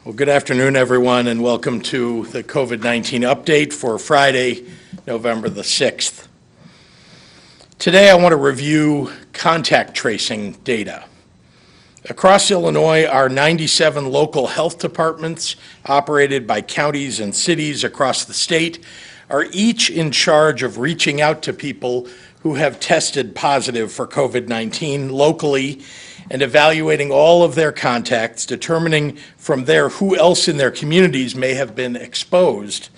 Well, good afternoon, everyone, and welcome to the COVID-19 update for Friday, November the 6th. Today, I want to review contact tracing data. Across Illinois, our 97 local health departments, operated by counties and cities across the state, are each in charge of reaching out to people who have tested positive for COVID-19 locally and evaluating all of their contacts, determining from there who else in their communities may have been exposed.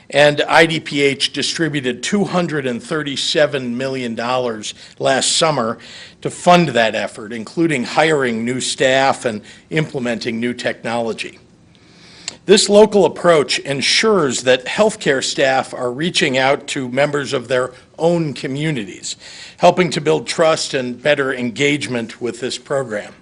And IDPH distributed $237 million last summer to fund that effort, including hiring new staff and implementing new technology. This local approach ensures that healthcare staff are reaching out to members of their own communities, helping to build trust and better engagement with this program.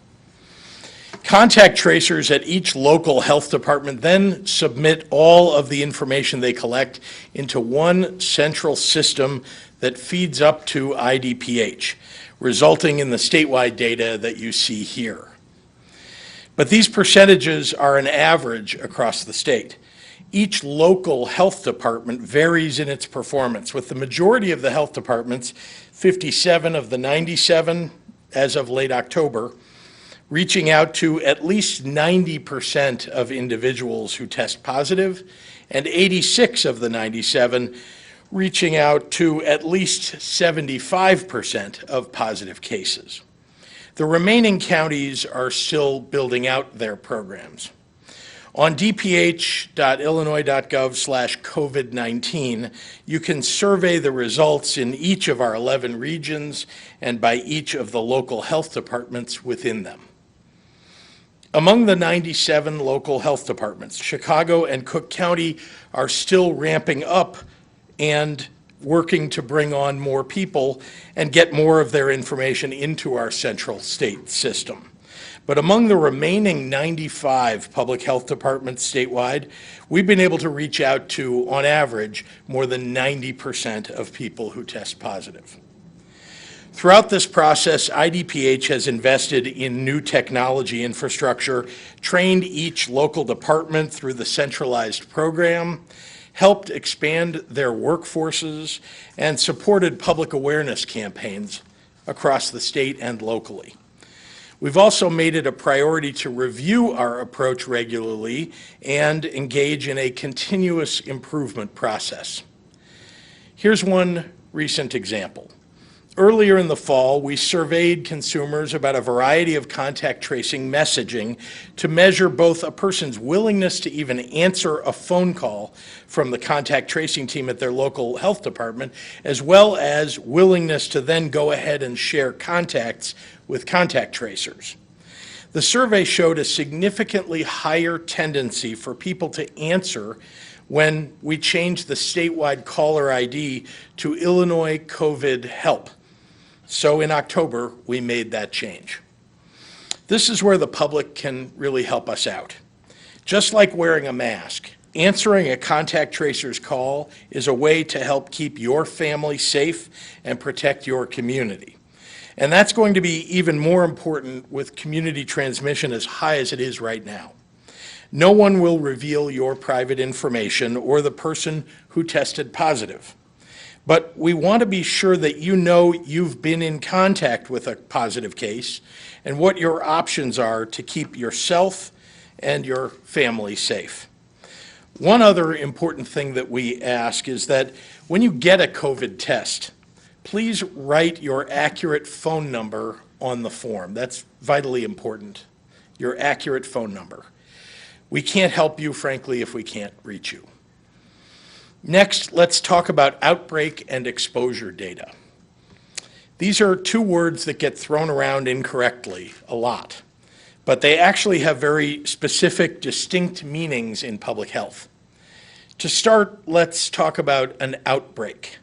Contact tracers at each local health department then submit all of the information they collect into one central system that feeds up to IDPH, resulting in the statewide data that you see here. But these percentages are an average across the state. Each local health department varies in its performance, with the majority of the health departments, 57 of the 97 as of late October, reaching out to at least 90% of individuals who test positive, and 86 of the 97 reaching out to at least 75% of positive cases. The remaining counties are still building out their programs. On dph.illinois.gov/COVID-19, you can survey the results in each of our 11 regions and by each of the local health departments within them. Among the 97 local health departments, Chicago and Cook County are still ramping up and working to bring on more people and get more of their information into our central state system. But among the remaining 95 public health departments statewide, we've been able to reach out to, on average, more than 90% of people who test positive. Throughout this process, IDPH has invested in new technology infrastructure, trained each local department through the centralized program, helped expand their workforces, and supported public awareness campaigns across the state and locally. We've also made it a priority to review our approach regularly and engage in a continuous improvement process. Here's one recent example. Earlier in the fall, we surveyed consumers about a variety of contact tracing messaging to measure both a person's willingness to even answer a phone call from the contact tracing team at their local health department, as well as willingness to then go ahead and share contacts with contact tracers. The survey showed a significantly higher tendency for people to answer when we changed the statewide caller ID to Illinois COVID Help. So in October, we made that change. This is where the public can really help us out. Just like wearing a mask, answering a contact tracer's call is a way to help keep your family safe and protect your community. And that's going to be even more important with community transmission as high as it is right now. No one will reveal your private information or the person who tested positive. But we want to be sure that you know you've been in contact with a positive case and what your options are to keep yourself and your family safe. One other important thing that we ask is that when you get a COVID test, please write your accurate phone number on the form. That's vitally important, your accurate phone number. We can't help you, frankly, if we can't reach you. Next, let's talk about outbreak and exposure data. These are two words that get thrown around incorrectly a lot, but they actually have very specific, distinct meanings in public health. To start, let's talk about an outbreak.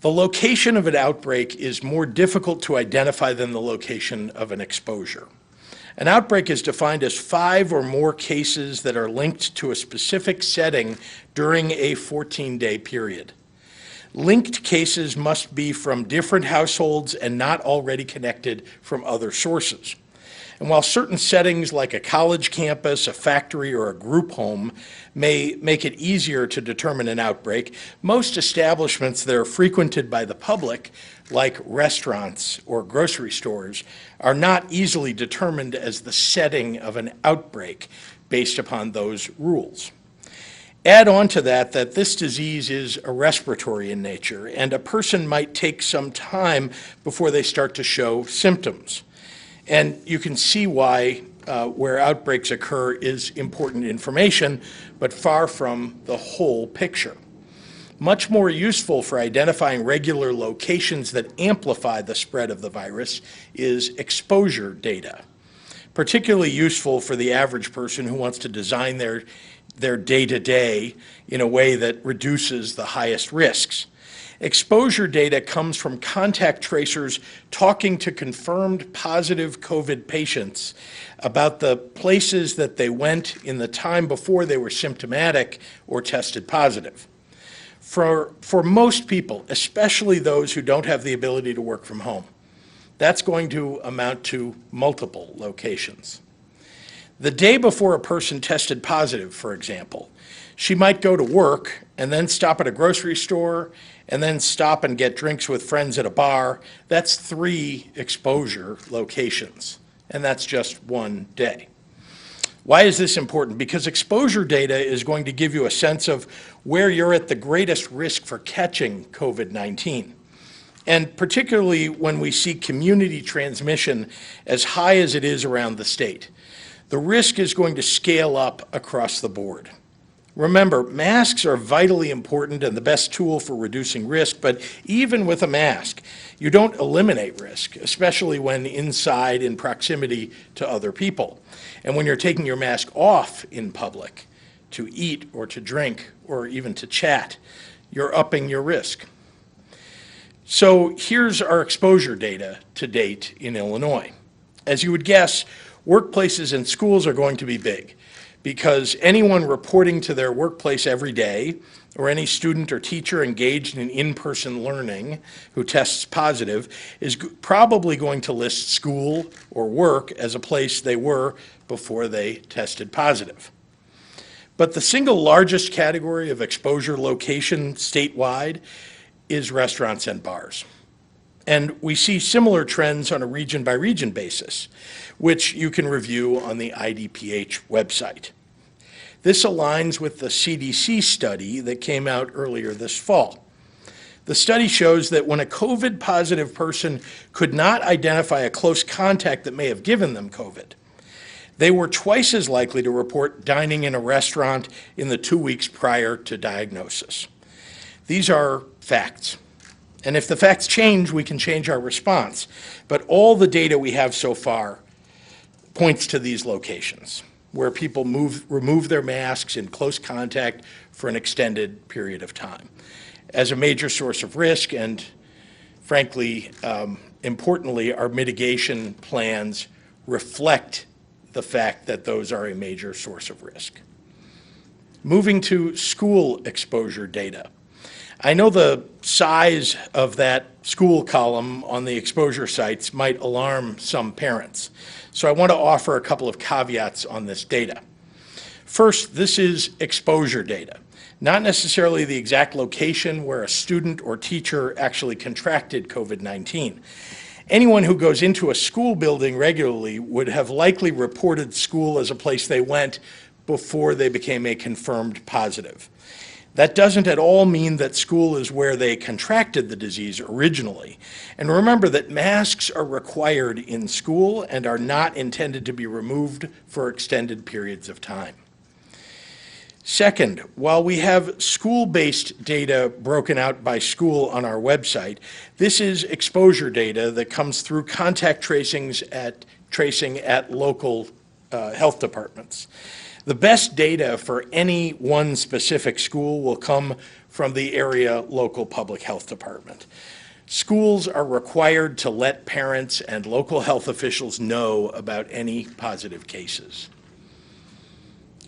The location of an outbreak is more difficult to identify than the location of an exposure. An outbreak is defined as 5 or more cases that are linked to a specific setting during a 14-day period. Linked cases must be from different households and not already connected from other sources. And while certain settings like a college campus, a factory, or a group home may make it easier to determine an outbreak, most establishments that are frequented by the public, like restaurants or grocery stores, are not easily determined as the setting of an outbreak based upon those rules. Add on to that this disease is a respiratory in nature, and a person might take some time before they start to show symptoms. And you can see why where outbreaks occur is important information, but far from the whole picture. Much more useful for identifying regular locations that amplify the spread of the virus is exposure data. Particularly useful for the average person who wants to design their day-to-day in a way that reduces the highest risks. Exposure data comes from contact tracers talking to confirmed positive COVID patients about the places that they went in the time before they were symptomatic or tested positive. For most people, especially those who don't have the ability to work from home, that's going to amount to multiple locations. The day before a person tested positive, for example, she might go to work and then stop at a grocery store and then stop and get drinks with friends at a bar. That's 3 exposure locations, and that's just one day. Why is this important? Because exposure data is going to give you a sense of where you're at the greatest risk for catching COVID-19. And particularly when we see community transmission as high as it is around the state, the risk is going to scale up across the board. Remember, masks are vitally important and the best tool for reducing risk, but even with a mask, you don't eliminate risk, especially when inside in proximity to other people. And when you're taking your mask off in public to eat or to drink or even to chat, you're upping your risk. So here's our exposure data to date in Illinois. As you would guess, workplaces and schools are going to be big because anyone reporting to their workplace every day or any student or teacher engaged in in-person learning who tests positive is probably going to list school or work as a place they were before they tested positive. But the single largest category of exposure location statewide is restaurants and bars. And we see similar trends on a region-by-region basis, which you can review on the IDPH website. This aligns with the CDC study that came out earlier this fall. The study shows that when a COVID-positive person could not identify a close contact that may have given them COVID, they were twice as likely to report dining in a restaurant in the 2 weeks prior to diagnosis. These are facts. And if the facts change, we can change our response. But all the data we have so far points to these locations where people remove their masks in close contact for an extended period of time as a major source of risk. And frankly, importantly, our mitigation plans reflect the fact that those are a major source of risk. Moving to school exposure data. I know the size of that school column on the exposure sites might alarm some parents, so I want to offer a couple of caveats on this data. First, this is exposure data, not necessarily the exact location where a student or teacher actually contracted COVID-19. Anyone who goes into a school building regularly would have likely reported school as a place they went before they became a confirmed positive. That doesn't at all mean that school is where they contracted the disease originally. And remember that masks are required in school and are not intended to be removed for extended periods of time. Second, while we have school-based data broken out by school on our website, this is exposure data that comes through contact tracing at local health departments. The best data for any one specific school will come from the area local public health department. Schools are required to let parents and local health officials know about any positive cases.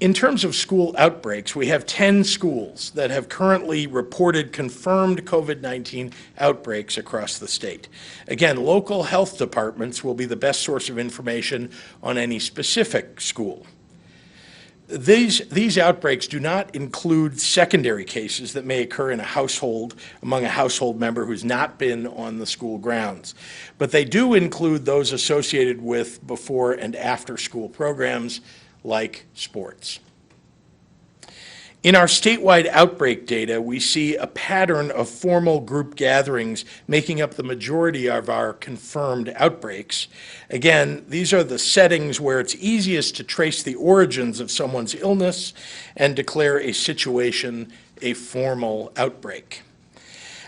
In terms of school outbreaks, we have 10 schools that have currently reported confirmed COVID-19 outbreaks across the state. Again, local health departments will be the best source of information on any specific school. These outbreaks do not include secondary cases that may occur in a household, among a household member who's not been on the school grounds. But they do include those associated with before and after school programs like sports. In our statewide outbreak data, we see a pattern of formal group gatherings making up the majority of our confirmed outbreaks. Again, these are the settings where it's easiest to trace the origins of someone's illness and declare a situation a formal outbreak.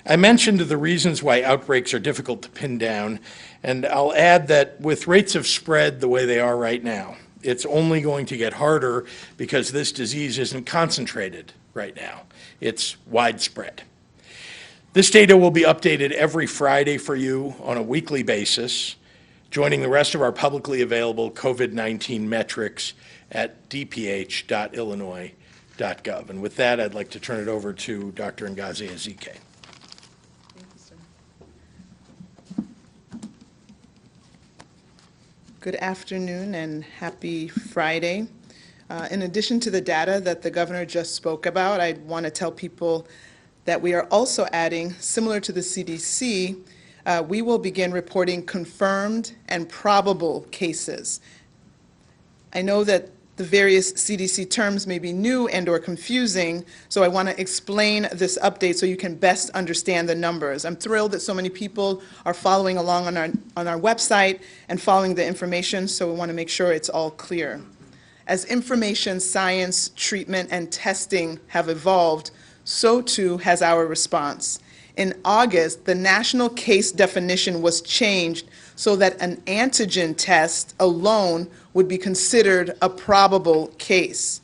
I mentioned the reasons why outbreaks are difficult to pin down, and I'll add that with rates of spread the way they are right now, it's only going to get harder because this disease isn't concentrated right now. It's widespread. This data will be updated every Friday for you on a weekly basis, joining the rest of our publicly available COVID-19 metrics at dph.illinois.gov. And with that, I'd like to turn it over to Dr. Ngozi Ezike. Good afternoon and happy Friday. In addition to the data that the governor just spoke about, I want to tell people that we are also adding, similar to the CDC, we will begin reporting confirmed and probable cases. I know that the various CDC terms may be new and or confusing, so I want to explain this update so you can best understand the numbers. I'm thrilled that so many people are following along on our website and following the information, so we want to make sure it's all clear. As information, science, treatment, and testing have evolved, so too has our response. In August, the national case definition was changed so that an antigen test alone would be considered a probable case.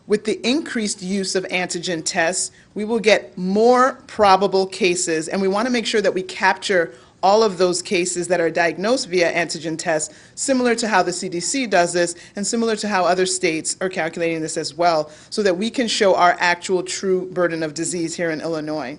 With the increased use of antigen tests, we will get more probable cases, and we want to make sure that we capture all of those cases that are diagnosed via antigen tests, similar to how the CDC does this and similar to how other states are calculating this as well, so that we can show our actual true burden of disease here in Illinois.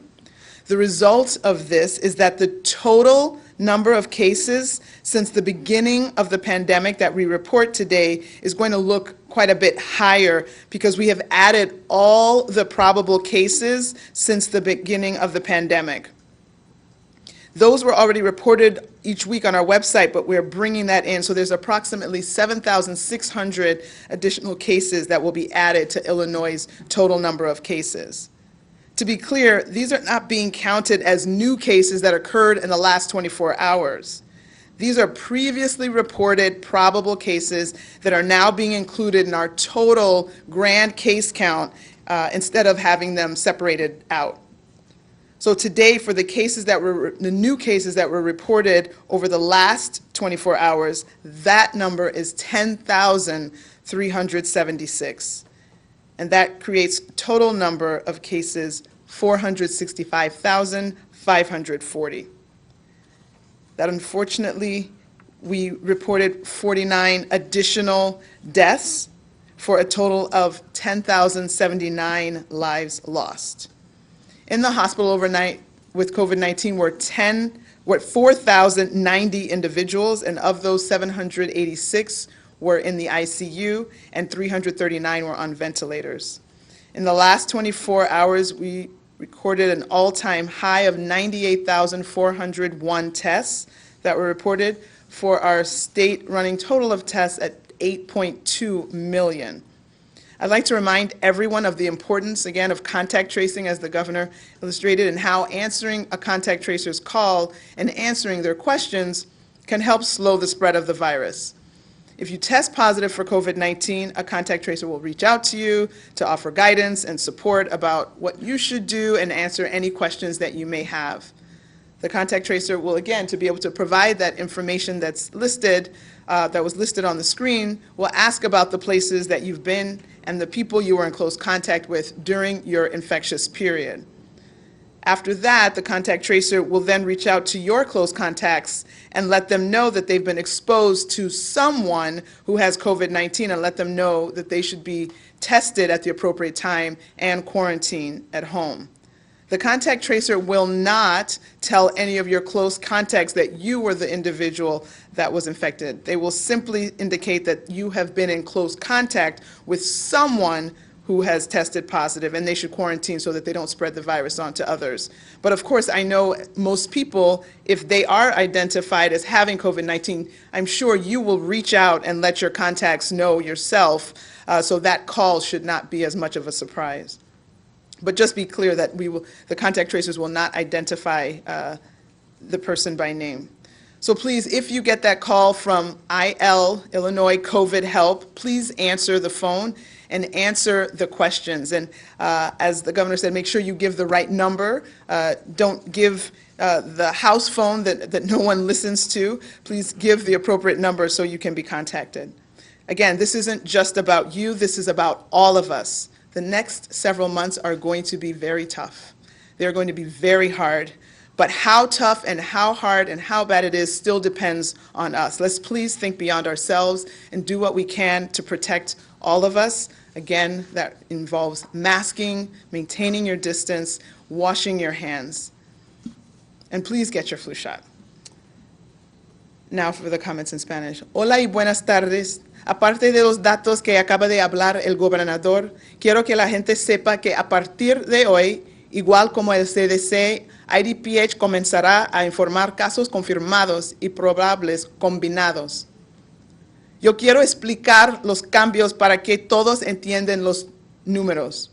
The result of this is that the total number of cases since the beginning of the pandemic that we report today is going to look quite a bit higher because we have added all the probable cases since the beginning of the pandemic. Those were already reported each week on our website, but we're bringing that in. So there's approximately 7,600 additional cases that will be added to Illinois' total number of cases. To be clear, these are not being counted as new cases that occurred in the last 24 hours. These are previously reported probable cases that are now being included in our total grand case count instead of having them separated out. So today, for the new cases that were reported over the last 24 hours, that number is 10,376. And that creates total number of cases 465,540. That unfortunately, we reported 49 additional deaths for a total of 10,079 lives lost. In the hospital overnight with COVID-19 were 4,090 individuals, and of those 786 were in the ICU, and 339 were on ventilators. In the last 24 hours, we recorded an all-time high of 98,401 tests that were reported for our state running total of tests at 8.2 million. I'd like to remind everyone of the importance, again, of contact tracing, as the governor illustrated, and how answering a contact tracer's call and answering their questions can help slow the spread of the virus. If you test positive for COVID-19, a contact tracer will reach out to you to offer guidance and support about what you should do and answer any questions that you may have. The contact tracer will, again, to be able to provide that information that's listed, that was listed on the screen, will ask about the places that you've been and the people you were in close contact with during your infectious period. After that, the contact tracer will then reach out to your close contacts and let them know that they've been exposed to someone who has COVID-19 and let them know that they should be tested at the appropriate time and quarantined at home. The contact tracer will not tell any of your close contacts that you were the individual that was infected. They will simply indicate that you have been in close contact with someone who has tested positive, and they should quarantine so that they don't spread the virus on to others. But of course, I know most people, if they are identified as having COVID-19, I'm sure you will reach out and let your contacts know yourself, so that call should not be as much of a surprise. But just be clear that the contact tracers will not identify the person by name. So please, if you get that call from Illinois COVID Help, please answer the phone and answer the questions. And as the governor said, make sure you give the right number. Don't give the house phone that no one listens to. Please give the appropriate number so you can be contacted. Again, this isn't just about you, this is about all of us. The next several months are going to be very tough. They're going to be very hard. But how tough and how hard and how bad it is still depends on us. Let's please think beyond ourselves and do what we can to protect all of us. Again, that involves masking, maintaining your distance, washing your hands. And please get your flu shot. Now for the comments in Spanish. Hola y buenas tardes. Aparte de los datos que acaba de hablar el gobernador, quiero que la gente sepa que a partir de hoy, igual como el CDC, IDPH comenzará a informar casos confirmados y probables combinados. Yo quiero explicar los cambios para que todos entiendan los números.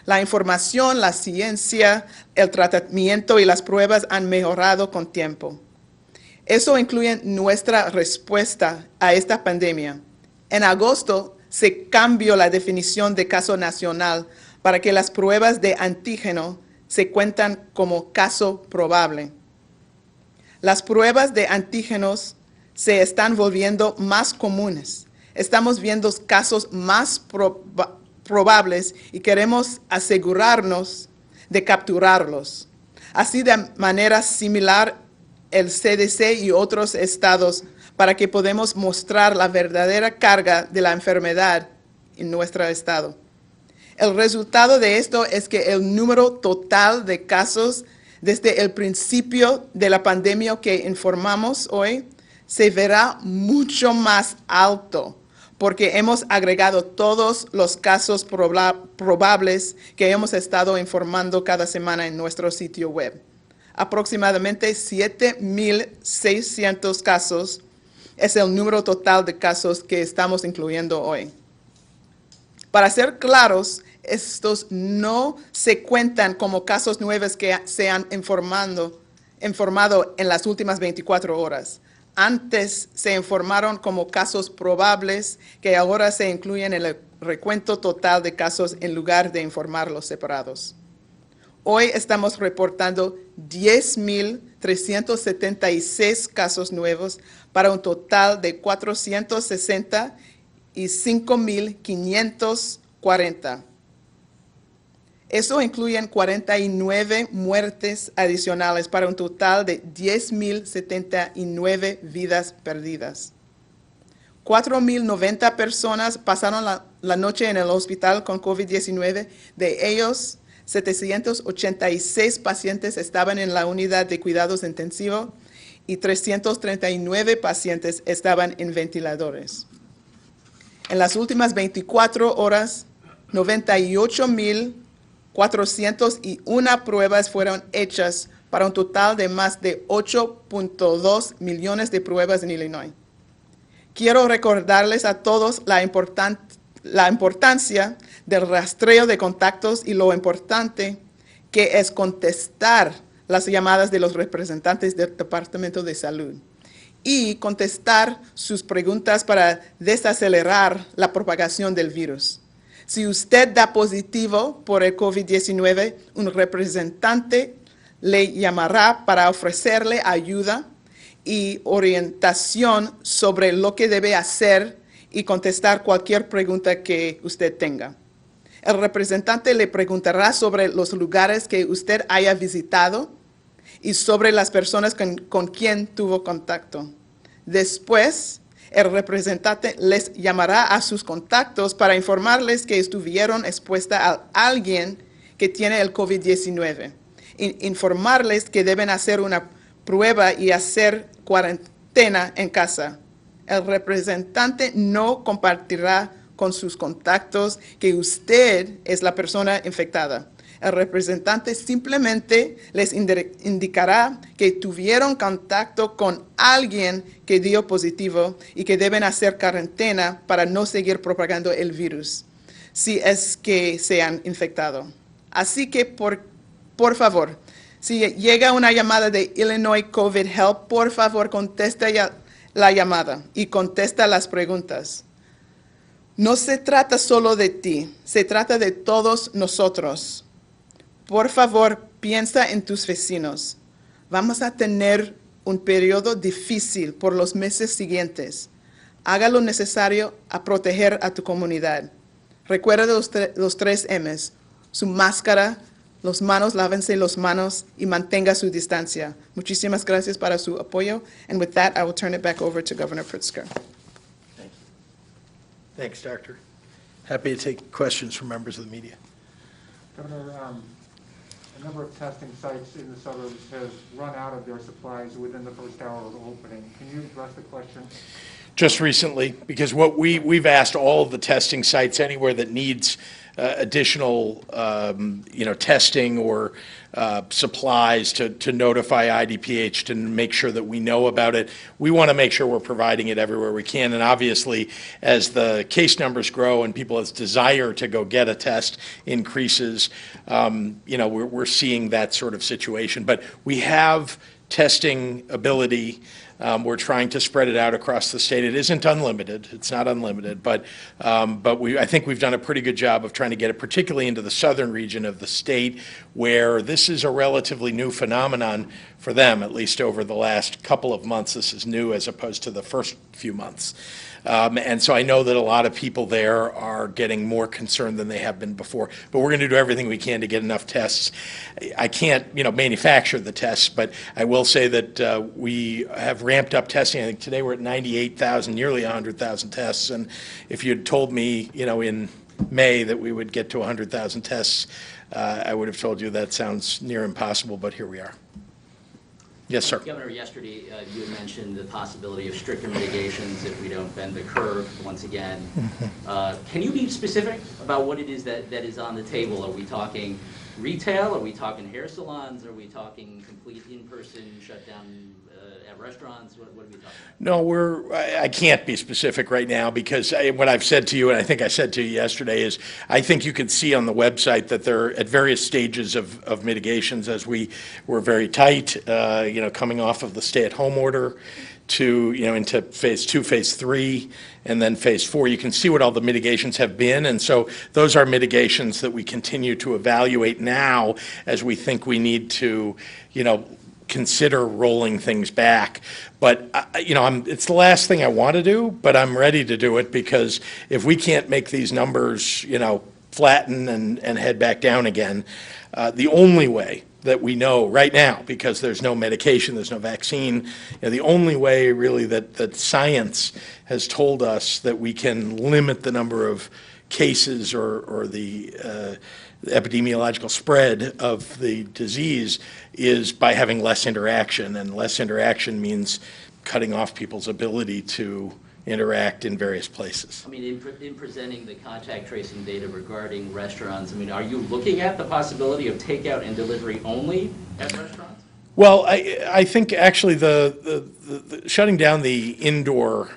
La información, la ciencia, el tratamiento y las pruebas han mejorado con tiempo. Eso incluye nuestra respuesta a esta pandemia. En agosto se cambió la definición de caso nacional para que las pruebas de antígeno se cuentan como caso probable. Las pruebas de antígenos se están volviendo más comunes. Estamos viendo casos más probables y queremos asegurarnos de capturarlos. Así de manera similar, el CDC y otros estados para que podamos mostrar la verdadera carga de la enfermedad en nuestro estado. El resultado de esto es que el número total de casos desde el principio de la pandemia que informamos hoy se verá mucho más alto porque hemos agregado todos los casos probables que hemos estado informando cada semana en nuestro sitio web. Aproximadamente 7,600 casos es el número total de casos que estamos incluyendo hoy. Para ser claros, estos no se cuentan como casos nuevos que se han informado en las últimas 24 horas. Antes se informaron como casos probables que ahora se incluyen en el recuento total de casos en lugar de informarlos separados. Hoy estamos reportando 10,376 casos nuevos para un total de 465,540. Eso incluye 49 muertes adicionales para un total de 10,079 vidas perdidas. 4,090 personas pasaron la noche en el hospital con COVID-19. De ellos, 786 pacientes estaban en la unidad de cuidados intensivos y 339 pacientes estaban en ventiladores. En las últimas 24 horas, 98,401 pruebas fueron hechas para un total de más de 8.2 millones de pruebas en Illinois. Quiero recordarles a todos la importancia del rastreo de contactos y lo importante que es contestar las llamadas de los representantes del Departamento de Salud y contestar sus preguntas para desacelerar la propagación del virus. Si usted da positivo por el COVID-19, un representante le llamará para ofrecerle ayuda y orientación sobre lo que debe hacer y contestar cualquier pregunta que usted tenga. El representante le preguntará sobre los lugares que usted haya visitado y sobre las personas con quien tuvo contacto. Después, el representante les llamará a sus contactos para informarles que estuvieron expuestas a alguien que tiene el COVID-19. Informarles que deben hacer una prueba y hacer cuarentena en casa. El representante no compartirá con sus contactos que usted es la persona infectada. El representante simplemente les indicará que tuvieron contacto con alguien que dio positivo y que deben hacer cuarentena para no seguir propagando el virus, si es que se han infectado. Así que, por favor, si llega una llamada de Illinois COVID Help, por favor, contesta la llamada y contesta las preguntas. No se trata solo de ti, se trata de todos nosotros. Por favor, piensa en tus vecinos. Vamos a tener un periodo difícil por los meses siguientes. Haga lo necesario a proteger a tu comunidad. Recuerda los 3 M's. Su máscara, las manos, lávense las manos y mantenga su distancia. Muchísimas gracias para su apoyo. And with that, I will turn it back over to Governor Pritzker. Thanks, Doctor. Happy to take questions from members of the media. Governor, a number of testing sites in the suburbs have run out of their supplies within the first hour of opening. Can you address the question? Just recently, because what we've asked all of the testing sites anywhere that needs additional, testing or supplies to notify IDPH to make sure that we know about it. We want to make sure we're providing it everywhere we can. And obviously, as the case numbers grow and people's desire to go get a test increases, we're seeing that sort of situation. But we have testing ability. We're trying to spread it out across the state. It isn't unlimited. It's not unlimited, but I think we've done a pretty good job of trying to get it particularly into the southern region of the state, where this is a relatively new phenomenon for them, at least over the last couple of months. This is new as opposed to the first few months. And so I know that a lot of people there are getting more concerned than they have been before. But we're going to do everything we can to get enough tests. I can't, manufacture the tests, but I will say that we have ramped up testing. I think today we're at 98,000, nearly 100,000 tests. And if you'd told me, in May that we would get to 100,000 tests, I would have told you that sounds near impossible, but here we are. Yes, sir. Governor, yesterday you had mentioned the possibility of stricter mitigations if we don't bend the curve once again. Can you be specific about what it is that is on the table? Are we talking retail? Are we talking hair salons? Are we talking complete in-person shutdown at restaurants? What are we talking about? No, I can't be specific right now because what I've said to you, and I think I said to you yesterday, is I think you can see on the website that they're at various stages of mitigations as we were very tight, coming off of the stay-at-home order to, into phase 2, phase 3, and then phase 4. You can see what all the mitigations have been, and so those are mitigations that we continue to evaluate now as we think we need to, consider rolling things back. But, it's the last thing I want to do, but I'm ready to do it because if we can't make these numbers, flatten and head back down again, the only way that we know right now, because there's no medication, there's no vaccine, the only way really that science has told us that we can limit the number of cases or the epidemiological spread of the disease is by having less interaction, and less interaction means cutting off people's ability to interact in various places. I mean, in presenting the contact tracing data regarding restaurants, are you looking at the possibility of takeout and delivery only at restaurants? Well, I think actually the shutting down the indoor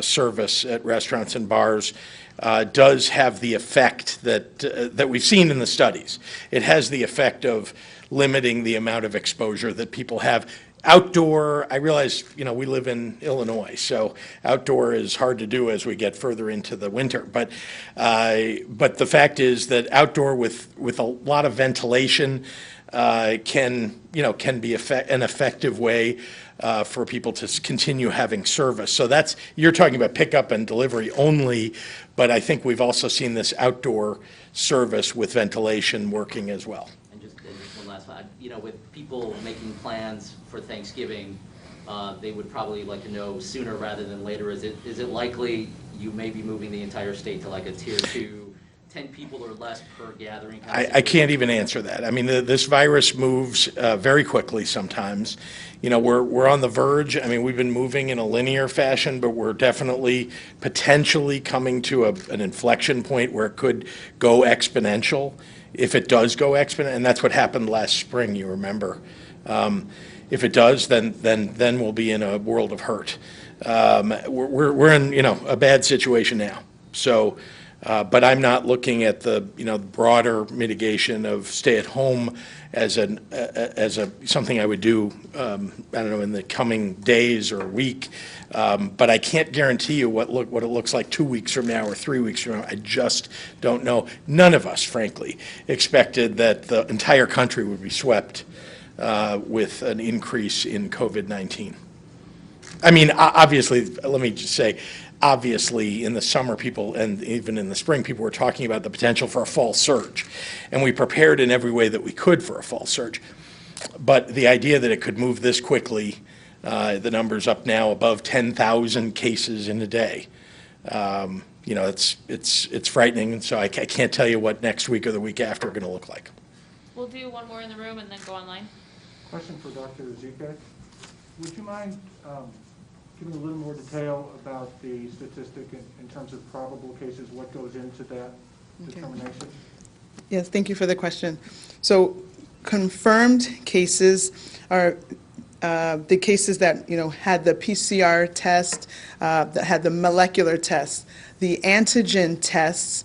service at restaurants and bars does have the effect that we've seen in the studies. It has the effect of limiting the amount of exposure that people have. Outdoor, I realize, we live in Illinois, so outdoor is hard to do as we get further into the winter. But the fact is that outdoor with a lot of ventilation, can be an effective way for people to continue having service. So you're talking about pickup and delivery only, but I think we've also seen this outdoor service with ventilation working as well. And just one last one. With people making plans for Thanksgiving, they would probably like to know sooner rather than later. Is it likely you may be moving the entire state to like a tier 2, 10 people or less per gathering? I can't even answer that. I mean, this virus moves very quickly sometimes. We're on the verge. I mean, we've been moving in a linear fashion, but we're definitely potentially coming to an inflection point where it could go exponential. If it does go exponential, and that's what happened last spring, you remember. If it does, then we'll be in a world of hurt. We're in a bad situation now. So. But I'm not looking at the broader mitigation of stay at home as something I would do I don't know, in the coming days or week. But I can't guarantee you what it looks like 2 weeks from now or 3 weeks from now. I just don't know. None of us, frankly, expected that the entire country would be swept with an increase in COVID-19. I mean, obviously, let me just say, obviously, in the summer, people, and even in the spring, people were talking about the potential for a fall surge. And we prepared in every way that we could for a fall surge. But the idea that it could move this quickly, the number's up now above 10,000 cases in a day. It's frightening. And so I can't tell you what next week or the week after are going to look like. We'll do one more in the room and then go online. Question for Dr. Zika. Would you mind giving a little more detail about the statistic in terms of probable cases, what goes into that determination? Yes, thank you for the question. So confirmed cases are the cases that had the PCR test, that had the molecular test, the antigen tests.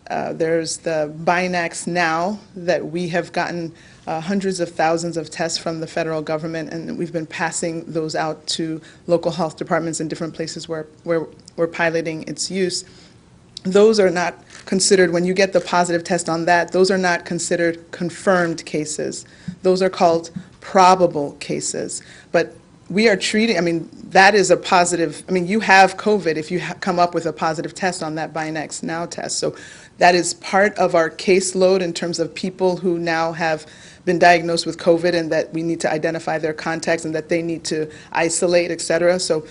There's the Binax Now that we have gotten hundreds of thousands of tests from the federal government, and we've been passing those out to local health departments in different places where we're piloting its use. Those are not considered, when you get the positive test on that, those are not considered confirmed cases. Those are called probable cases. But we are treating, that is a positive, you have COVID if you come up with a positive test on that Binax Now test. So that is part of our caseload in terms of people who now have been diagnosed with COVID and that we need to identify their contacts and that they need to isolate, et cetera. So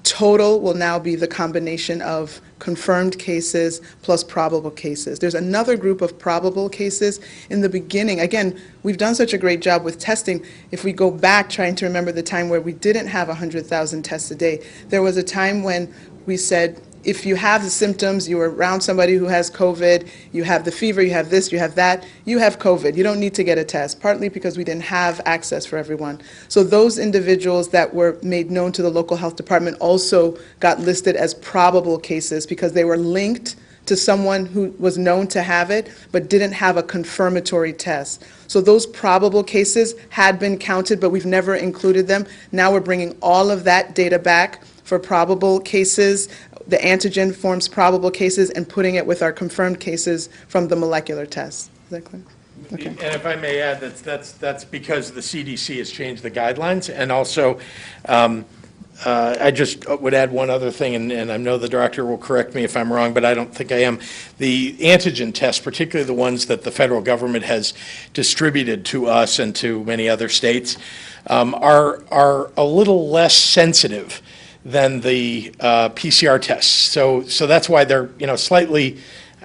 total will now be the combination of confirmed cases plus probable cases. There's another group of probable cases in the beginning. Again, we've done such a great job with testing. If we go back trying to remember the time where we didn't have 100,000 tests a day, there was a time when we said, if you have the symptoms, you were around somebody who has COVID, you have the fever, you have this, you have that, you have COVID. You don't need to get a test, partly because we didn't have access for everyone. So those individuals that were made known to the local health department also got listed as probable cases because they were linked to someone who was known to have it but didn't have a confirmatory test. So those probable cases had been counted, but we've never included them. Now we're bringing all of that data back for probable cases. The antigen forms probable cases and putting it with our confirmed cases from the molecular test. Is that clear? Okay. And if I may add, that's because the CDC has changed the guidelines. And also, I just would add one other thing, and I know the director will correct me if I'm wrong, but I don't think I am. The antigen tests, particularly the ones that the federal government has distributed to us and to many other states, are a little less sensitive than the PCR tests. So that's why they're slightly,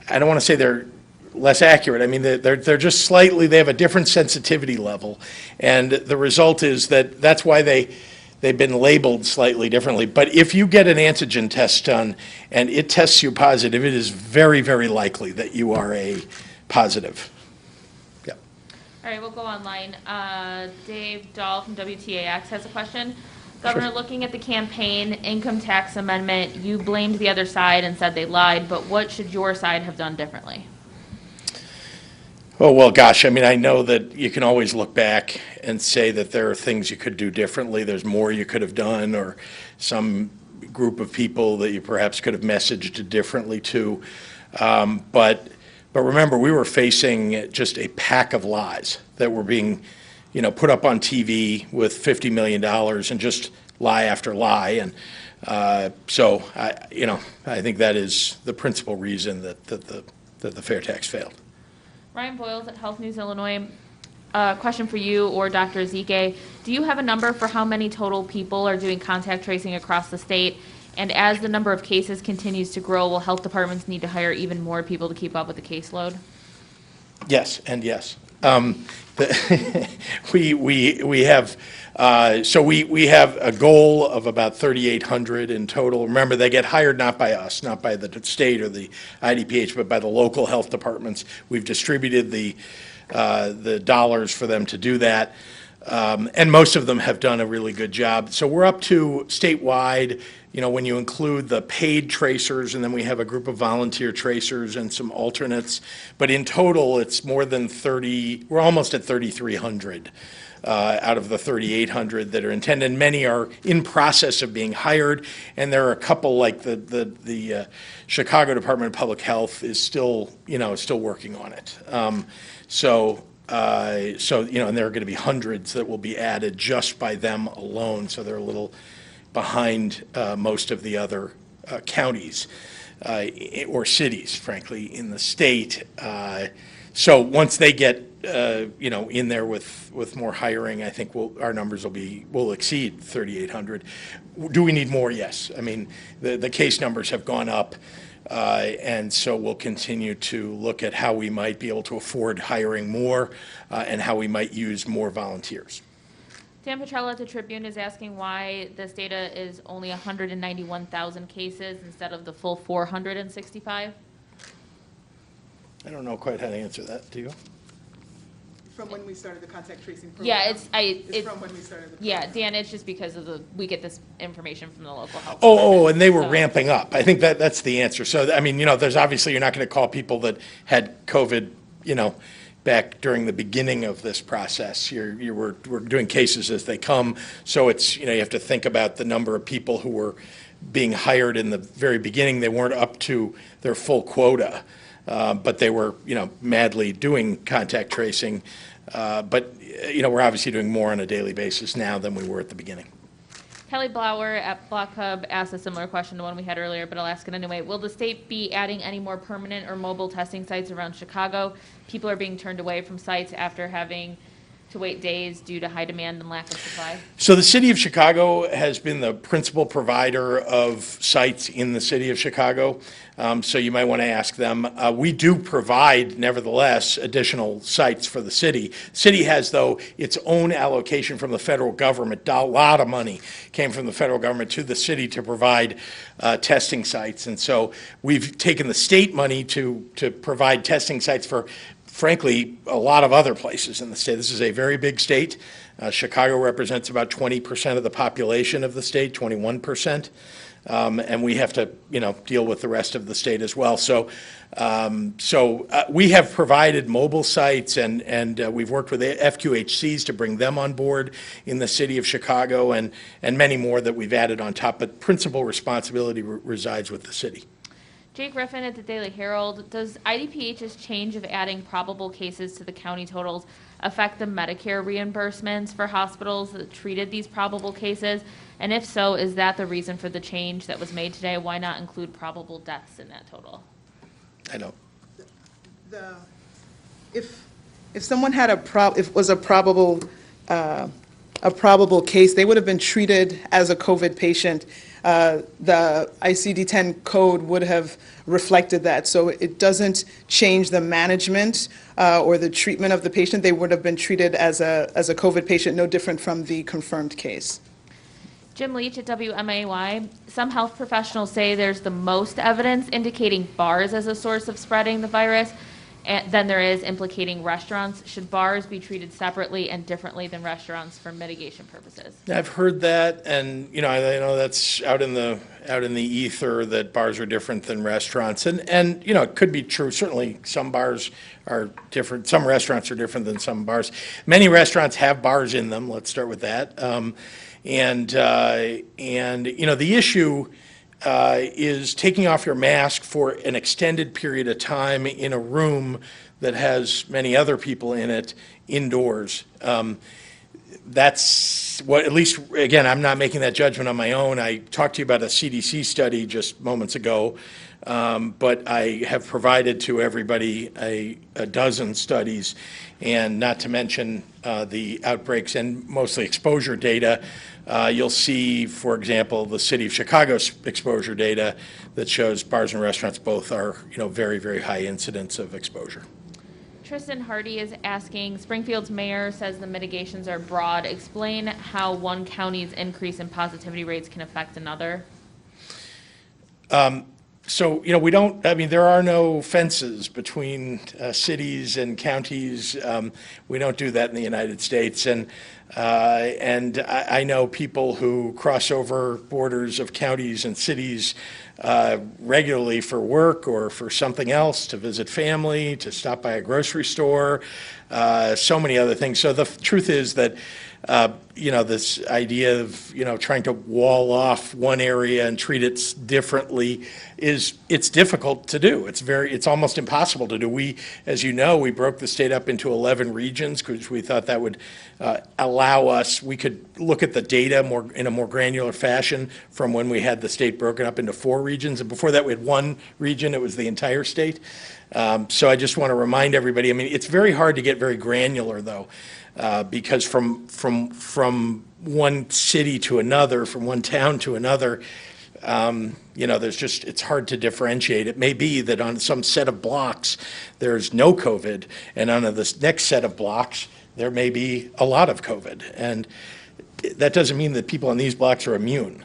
I don't want to say they're less accurate. They're just slightly, they have a different sensitivity level. And the result is that's why they've been labeled slightly differently. But if you get an antigen test done and it tests you positive, it is very, very likely that you are a positive. Yeah. All right, we'll go online. Dave Dahl from WTAX has a question. Governor, Sure. Looking at the campaign income tax amendment, you blamed the other side and said they lied, but what should your side have done differently? Oh, well, gosh, I know that you can always look back and say that there are things you could do differently. There's more you could have done, or some group of people that you perhaps could have messaged differently to. But But remember, we were facing just a pack of lies that were being, put up on TV with $50 million and just lie after lie. And so, I think that is the principal reason that the fair tax failed. Ryan Boyles at Health News Illinois. Question for you or Dr. Ezike. Do you have a number for how many total people are doing contact tracing across the state? And as the number of cases continues to grow, will health departments need to hire even more people to keep up with the caseload? Yes, and yes. We have we have a goal of about 3,800 in total. Remember, they get hired not by us, not by the state or the IDPH, but by the local health departments. We've distributed the dollars for them to do that, and most of them have done a really good job. So we're up to statewide. When you include the paid tracers, and then we have a group of volunteer tracers and some alternates. But in total, it's more than 30, we're almost at 3,300 out of the 3,800 that are intended. And many are in process of being hired, and there are a couple, like the Chicago Department of Public Health is still working on it. And there are going to be hundreds that will be added just by them alone, so they're a little behind most of the other counties or cities, frankly, in the state. So once they get in there with more hiring, I think our numbers will exceed 3,800. Do we need more? Yes. I mean, the case numbers have gone up, and so we'll continue to look at how we might be able to afford hiring more and how we might use more volunteers. Dan Petrella at the Tribune is asking why this data is only 191,000 cases instead of the full 465. I don't know quite how to answer that. Do you? From when we started the contact tracing program. Yeah, It's from when we started the program. Yeah, Dan, it's just because of we get this information from the local health. Oh, and they were So- ramping up. I think that's the answer. So, I mean, there's obviously, you're not going to call people that had COVID, back during the beginning of this process. We're doing cases as they come. So it's, you have to think about the number of people who were being hired in the very beginning. They weren't up to their full quota, but they were, madly doing contact tracing. But we're obviously doing more on a daily basis now than we were at the beginning. Kelly Blower at Block Hub asked a similar question to one we had earlier, but I'll ask it anyway. Will the state be adding any more permanent or mobile testing sites around Chicago? People are being turned away from sites after having to wait days due to high demand and lack of supply. So the city of Chicago has been the principal provider of sites in the city of Chicago. So you might want to ask them. We do provide, nevertheless, additional sites for the city. City has, though, its own allocation from the federal government. A lot of money came from the federal government to the city to provide testing sites. And so we've taken the state money to provide testing sites for, frankly, a lot of other places in the state. This is a very big state. Chicago represents about 20% of the population of the state, 21%. And we have to, deal with the rest of the state as well. So we have provided mobile sites, and we've worked with FQHCs to bring them on board in the city of Chicago, and many more that we've added on top. But principal responsibility resides with the city. Jake Griffin at the Daily Herald. Does IDPH's change of adding probable cases to the county totals affect the Medicare reimbursements for hospitals that treated these probable cases? And if so, is that the reason for the change that was made today? Why not include probable deaths in that total? I don't. If someone had was a probable case, they would have been treated as a COVID patient. The ICD-10 code would have reflected that. So it doesn't change the management or the treatment of the patient. They would have been treated as a COVID patient, no different from the confirmed case. Jim Leach at WMAY. Some health professionals say there's the most evidence indicating bars as a source of spreading the virus than there is implicating restaurants. Should bars be treated separately and differently than restaurants for mitigation purposes? I've heard that, and I know that's out in the ether that bars are different than restaurants, and it could be true. Certainly, some bars are different. Some restaurants are different than some bars. Many restaurants have bars in them. Let's start with that. The issue is taking off your mask for an extended period of time in a room that has many other people in it indoors. That's what, at least, again, I'm not making that judgment on my own. I talked to you about a CDC study just moments ago, but I have provided to everybody a dozen studies, and not to mention the outbreaks and mostly exposure data. You'll see, for example, the city of Chicago's exposure data that shows bars and restaurants both are, very, very high incidence of exposure. Tristan Hardy is asking, Springfield's mayor says the mitigations are broad. Explain how one county's increase in positivity rates can affect another. So, we don't, there are no fences between cities and counties. We don't do that in the United States. And I know people who cross over borders of counties and cities regularly for work or for something else, to visit family, to stop by a grocery store, so many other things. So the truth is that this idea of, trying to wall off one area and treat it differently it's difficult to do. It's almost impossible to do. We, as you know, we broke the state up into 11 regions because we thought that would allow us, we could look at the data in a more granular fashion from when we had the state broken up into 4 regions. And before that, we had 1 region. It was the entire state. So I just want to remind everybody, it's very hard to get very granular, though. Because from one city to another, from one town to another, it's hard to differentiate. It may be that on some set of blocks, there's no COVID, and on this next set of blocks, there may be a lot of COVID. And that doesn't mean that people on these blocks are immune.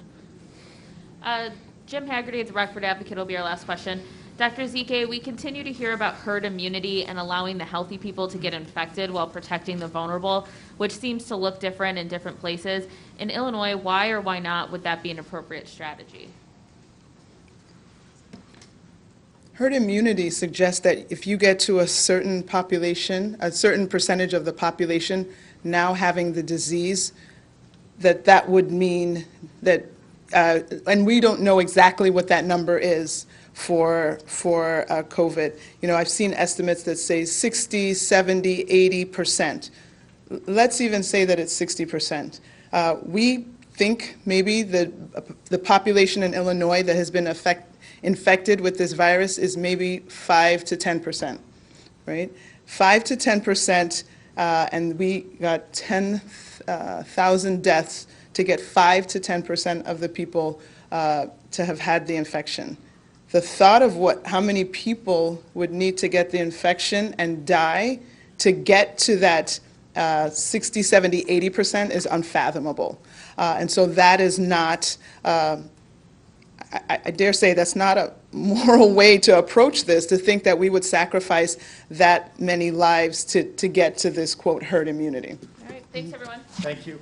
Jim Haggerty, the Rockford Advocate, will be our last question. Dr. Zike, we continue to hear about herd immunity and allowing the healthy people to get infected while protecting the vulnerable, which seems to look different in different places. In Illinois, why or why not would that be an appropriate strategy? Herd immunity suggests that if you get to a certain population, a certain percentage of the population now having the disease, that would mean that, and we don't know exactly what that number is for COVID. I've seen estimates that say 60, 70, 80%. Let's even say that it's 60%. We think maybe the population in Illinois that has been infected with this virus is maybe 5 to 10%, right? 5 to 10%, and we got 10,000 deaths to get 5 to 10% of the people to have had the infection. The thought of how many people would need to get the infection and die to get to that 60, 70, 80% is unfathomable. And so that is not, I dare say that's not a moral way to approach this, to think that we would sacrifice that many lives to get to this, quote, herd immunity. All right, thanks everyone. Thank you.